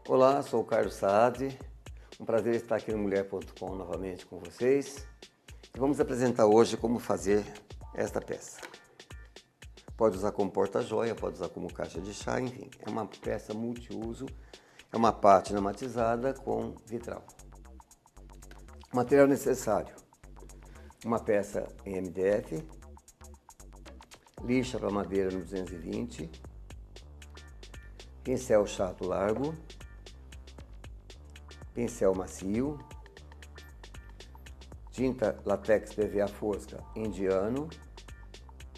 Olá, sou o Carlos Saad, um prazer estar aqui no Mulher.com novamente com vocês. E vamos apresentar hoje como fazer esta peça. Pode usar como porta-joia, pode usar como caixa de chá, enfim. É uma peça multiuso, é uma pátina matizada com vitral. Material necessário: uma peça em MDF, lixa para madeira no 220, pincel chato largo, pincel macio, tinta látex PVA fosca indiano,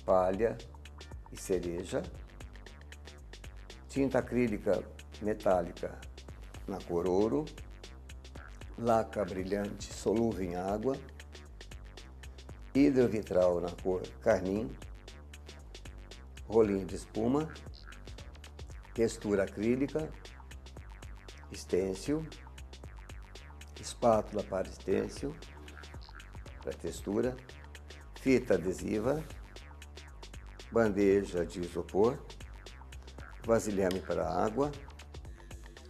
palha e cereja, tinta acrílica metálica na cor ouro, laca brilhante solúvel em água, hidrovitral na cor carmim, rolinho de espuma, textura acrílica, estêncil, espátula para estêncil, para textura, fita adesiva, bandeja de isopor, vasilhame para água,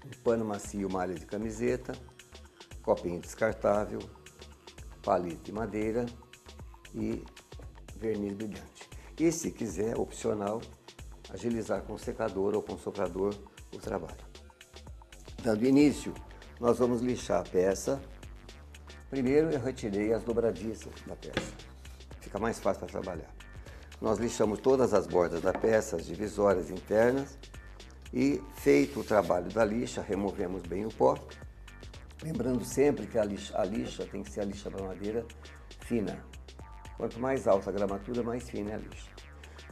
um pano macio malha de camiseta, copinho descartável, palito de madeira e verniz brilhante. E se quiser, opcional, agilizar com secador ou com soprador o trabalho. Dando início, nós vamos lixar a peça. Primeiro eu retirei as dobradiças da peça, fica mais fácil para trabalhar. Nós lixamos todas as bordas da peça, as divisórias internas, e feito o trabalho da lixa, removemos bem o pó. Lembrando sempre que a lixa tem que ser a lixa para madeira fina. Quanto mais alta a gramatura, mais fina é a lixa.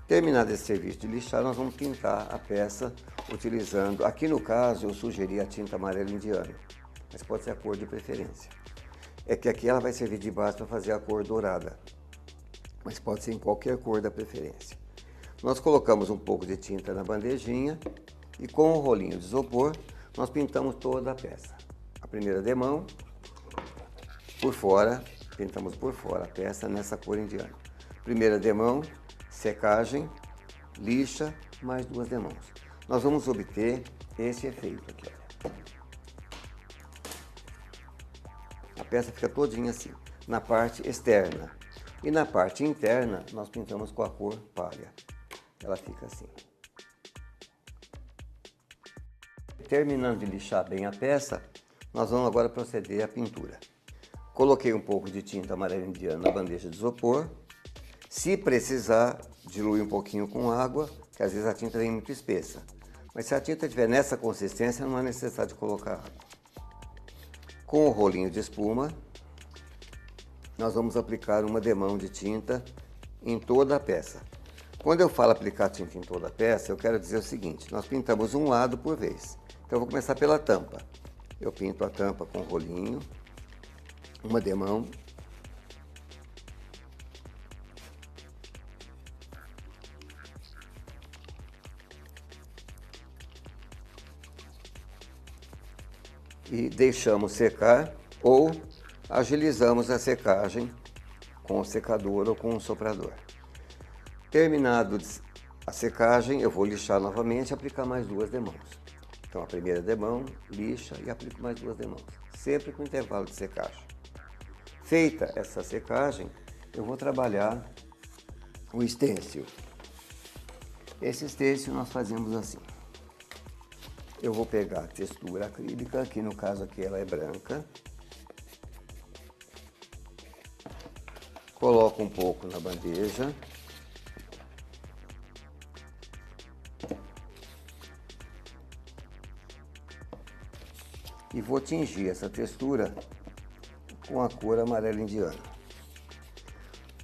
Terminado esse serviço de lixar, nós vamos pintar a peça utilizando, aqui no caso eu sugeri a tinta amarela indiana, mas pode ser a cor de preferência. É que aqui ela vai servir de base para fazer a cor dourada, mas pode ser em qualquer cor da preferência. Nós colocamos um pouco de tinta na bandejinha e com o rolinho de isopor nós pintamos toda a peça. A primeira demão, por fora, pintamos por fora a peça nessa cor indiana. Primeira demão, secagem, lixa, mais duas demãos. Nós vamos obter esse efeito aqui, olha. A peça fica todinha assim, na parte externa. E na parte interna, nós pintamos com a cor palha. Ela fica assim. Terminando de lixar bem a peça, nós vamos agora proceder à pintura. Coloquei um pouco de tinta amarela indiana na bandeja de isopor. Se precisar, dilui um pouquinho com água, que às vezes a tinta vem muito espessa. Mas se a tinta estiver nessa consistência, não é necessário de colocar água. Com o rolinho de espuma, nós vamos aplicar uma demão de tinta em toda a peça. Quando eu falo aplicar tinta em toda a peça, eu quero dizer o seguinte: nós pintamos um lado por vez. Então eu vou começar pela tampa. Eu pinto a tampa com o rolinho, uma demão. E deixamos secar ou agilizamos a secagem com o secador ou com o soprador. Terminado a secagem, eu vou lixar novamente e aplicar mais duas demãos. Então a primeira demão, lixa e aplico mais duas demãos, sempre com intervalo de secagem. Feita essa secagem, eu vou trabalhar o estêncil. Esse estêncil nós fazemos assim. Eu vou pegar a textura acrílica, que no caso aqui ela é branca. Coloco um pouco na bandeja. E vou tingir essa textura com a cor amarela indiana.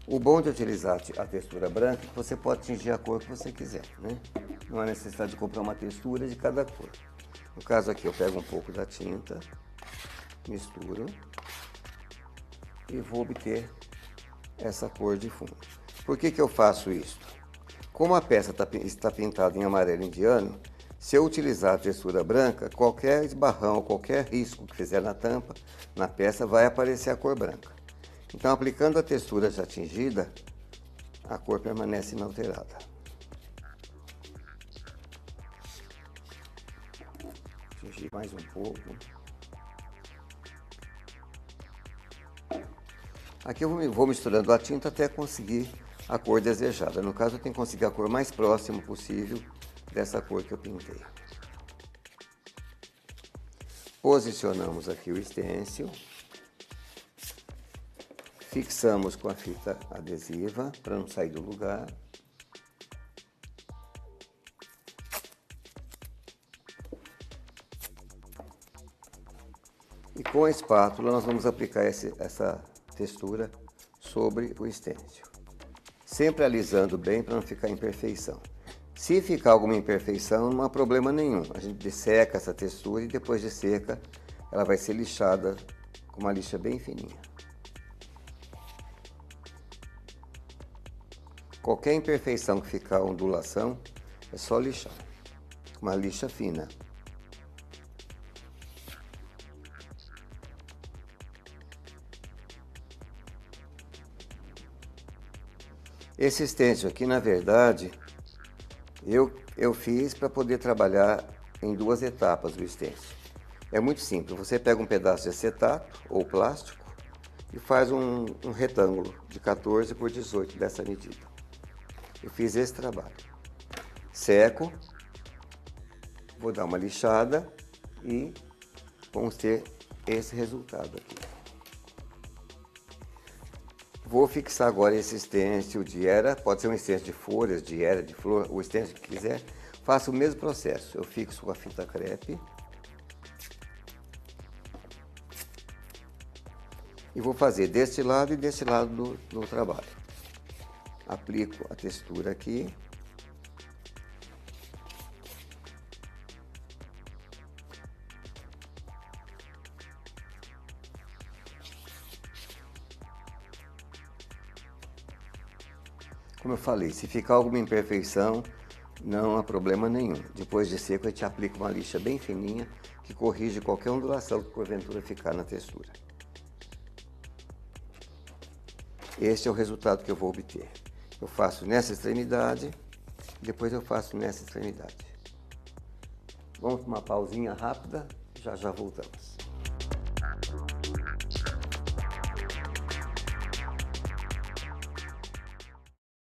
O bom de utilizar a textura branca é que você pode tingir a cor que você quiser, né? Não há necessidade de comprar uma textura de cada cor. No caso aqui eu pego um pouco da tinta, misturo e vou obter essa cor de fundo. Por que eu faço isso? Como a peça está pintada em amarelo indiano, se eu utilizar a textura branca, qualquer esbarrão, qualquer risco que fizer na tampa, na peça, vai aparecer a cor branca. Então, aplicando a textura já tingida, a cor permanece inalterada. Tingir mais um pouco. Aqui eu vou misturando a tinta até conseguir a cor desejada. No caso, eu tenho que conseguir a cor mais próxima possível dessa cor que eu pintei. Posicionamos aqui o stencil. Fixamos com a fita adesiva para não sair do lugar. E com a espátula nós vamos aplicar essa textura sobre o stencil. Sempre alisando bem para não ficar imperfeição. Se ficar alguma imperfeição, não há problema nenhum. A gente desseca essa textura e depois de seca ela vai ser lixada com uma lixa bem fininha. Qualquer imperfeição que ficar ondulação, é só lixar. Uma lixa fina. Esse stencil aqui, na verdade, eu fiz para poder trabalhar em 2 etapas do stencil. É muito simples, você pega um pedaço de acetato ou plástico e faz um retângulo de 14 por 18 dessa medida. Eu fiz esse trabalho. Seco, vou dar uma lixada e vamos ter esse resultado aqui. Vou fixar agora esse stencil de era, pode ser um stencil de folhas, de era, de flor, o stencil que quiser. Faço o mesmo processo, eu fixo com a fita crepe. E vou fazer deste lado e deste lado do trabalho. Aplico a textura aqui. Como eu falei, se ficar alguma imperfeição, não há problema nenhum. Depois de seco, a gente aplica uma lixa bem fininha que corrige qualquer ondulação que porventura ficar na textura. Este é o resultado que eu vou obter. Eu faço nessa extremidade, depois eu faço nessa extremidade. Vamos para uma pausinha rápida, já já voltamos.